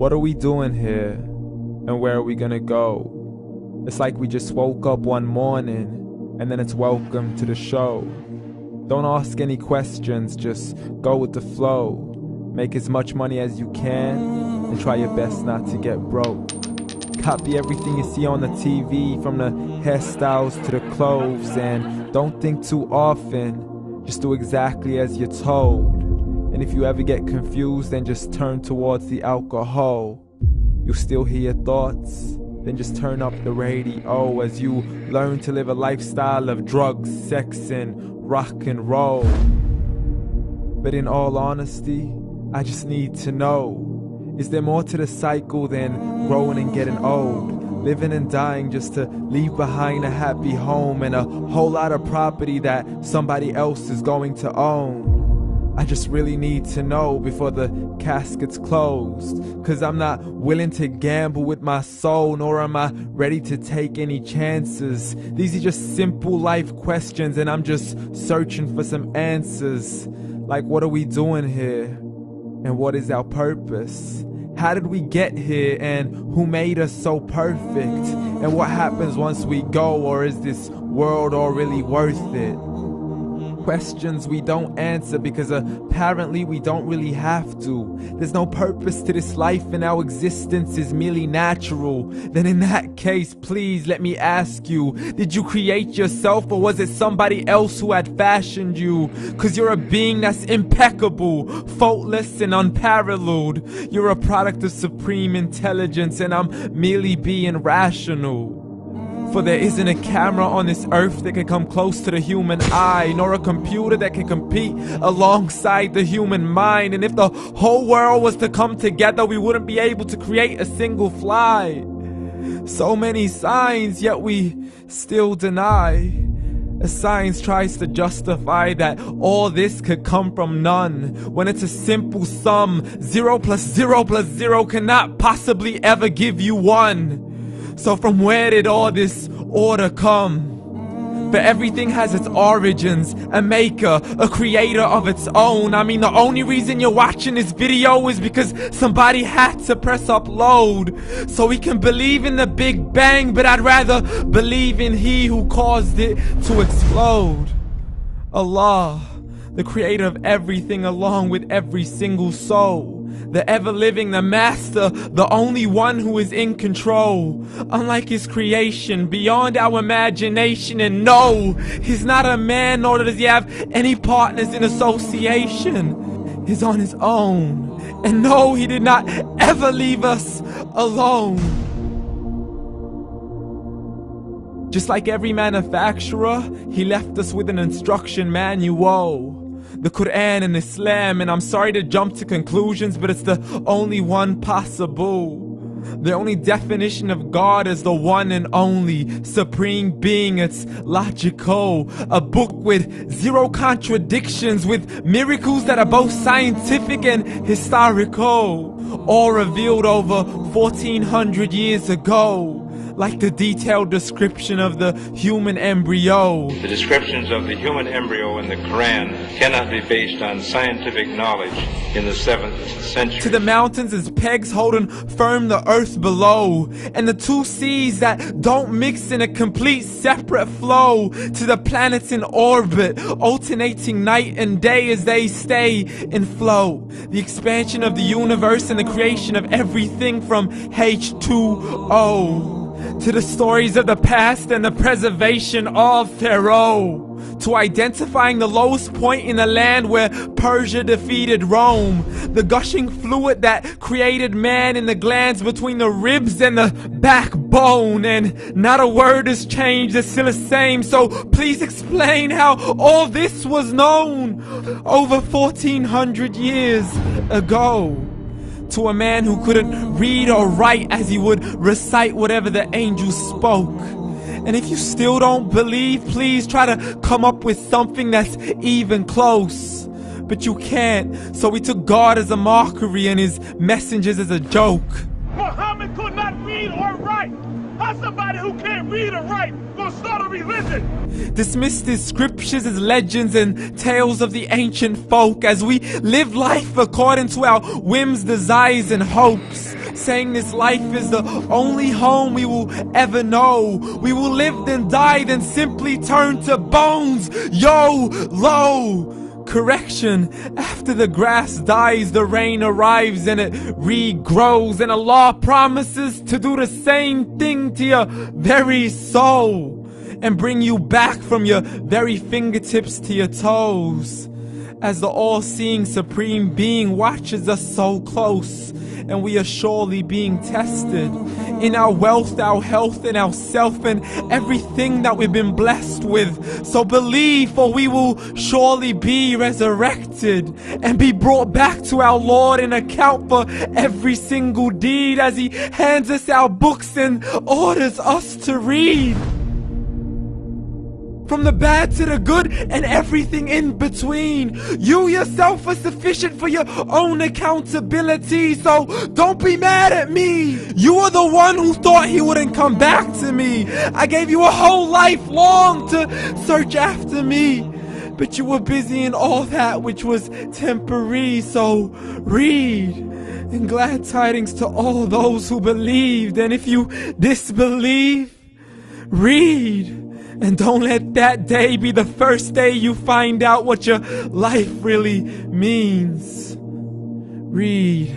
What are we doing here? And where are we gonna go? It's like we just woke up one morning and then it's welcome to the show. Don't ask any questions, just go with the flow. Make as much money as you can and try your best not to get broke. Copy everything you see on the TV, from the hairstyles to the clothes, and don't think too often, just do exactly as you're told. And if you ever get confused, then just turn towards the alcohol. You'll still hear your thoughts, then just turn up the radio as you learn to live a lifestyle of drugs, sex, and rock and roll. But in all honesty, I just need to know, is there more to the cycle than growing and getting old? Living and dying just to leave behind a happy home and a whole lot of property that somebody else is going to own. I just really need to know before the casket's closed, 'cause I'm not willing to gamble with my soul, nor am I ready to take any chances. These are just simple life questions and I'm just searching for some answers. Like, what are we doing here? And what is our purpose? How did we get here, and who made us so perfect? And what happens once we go, or is this world all really worth it? Questions we don't answer because apparently we don't really have to. There's no purpose to this life and our existence is merely natural. Then in that case, please let me ask you, did you create yourself, or was it somebody else who had fashioned you? 'Cause you're a being that's impeccable, faultless and unparalleled. You're a product of supreme intelligence and I'm merely being rational. For there isn't a camera on this earth that can come close to the human eye, nor a computer that can compete alongside the human mind. And if the whole world was to come together, we wouldn't be able to create a single fly. So many signs, yet we still deny. As science tries to justify that all this could come from none, when it's a simple sum. 0 plus 0 plus 0 cannot possibly ever give you 1. So from where did all this order come? For everything has its origins, a maker, a creator of its own. I mean, the only reason you're watching this video is because somebody had to press upload. So we can believe in the Big Bang, but I'd rather believe in He who caused it to explode. Allah, the creator of everything along with every single soul. The ever-living, the master, the only one who is in control. Unlike his creation, beyond our imagination. And no, he's not a man, nor does he have any partners in association. He's on his own. And no, he did not ever leave us alone. Just like every manufacturer, he left us with an instruction manual. The Quran and Islam, and I'm sorry to jump to conclusions, but it's the only one possible. The only definition of God is the one and only supreme being. It's logical, a book with 0 contradictions, with miracles that are both scientific and historical, all revealed over 1400 years ago. Like the detailed description of the human embryo. The descriptions of the human embryo in the Quran cannot be based on scientific knowledge in the 7th century. To the mountains as pegs holding firm the earth below, and the 2 seas that don't mix in a complete separate flow. To the planets in orbit, alternating night and day as they stay in flow. The expansion of the universe and the creation of everything from H2O. To the stories of the past and the preservation of Pharaoh. To identifying the lowest point in the land where Persia defeated Rome. The gushing fluid that created man in the glands between the ribs and the backbone. And not a word has changed, it's still the same. So please explain how all this was known over 1400 years ago. To a man who couldn't read or write, as he would recite whatever the angels spoke. And if you still don't believe, please try to come up with something that's even close. But you can't, so we took God as a mockery and his messengers as a joke. Muhammad could not read or write. How's somebody who can't read or write gonna start a religion? Dismissed his scriptures as legends and tales of the ancient folk, as we live life according to our whims, desires, and hopes. saying this life is the only home we will ever know. We will live then die, then simply turn to bones. YOLO! Correction, after the grass dies, the rain arrives and it regrows, and Allah promises to do the same thing to your very soul and bring you back from your very fingertips to your toes, as the all-seeing supreme being watches us so close, and we are surely being tested in our wealth, our health, and our self, and everything that we've been blessed with. So believe, for we will surely be resurrected and be brought back to our Lord and account for every single deed, as He hands us our books and orders us to read. From the bad to the good and everything in between. You yourself are sufficient for your own accountability, so don't be mad at me. You are the one who thought He wouldn't come back to me. I gave you a whole life long to search after me, but you were busy in all that which was temporary. So read, and glad tidings to all those who believed. And if you disbelieve, read. And don't let that day be the first day you find out what your life really means. Read.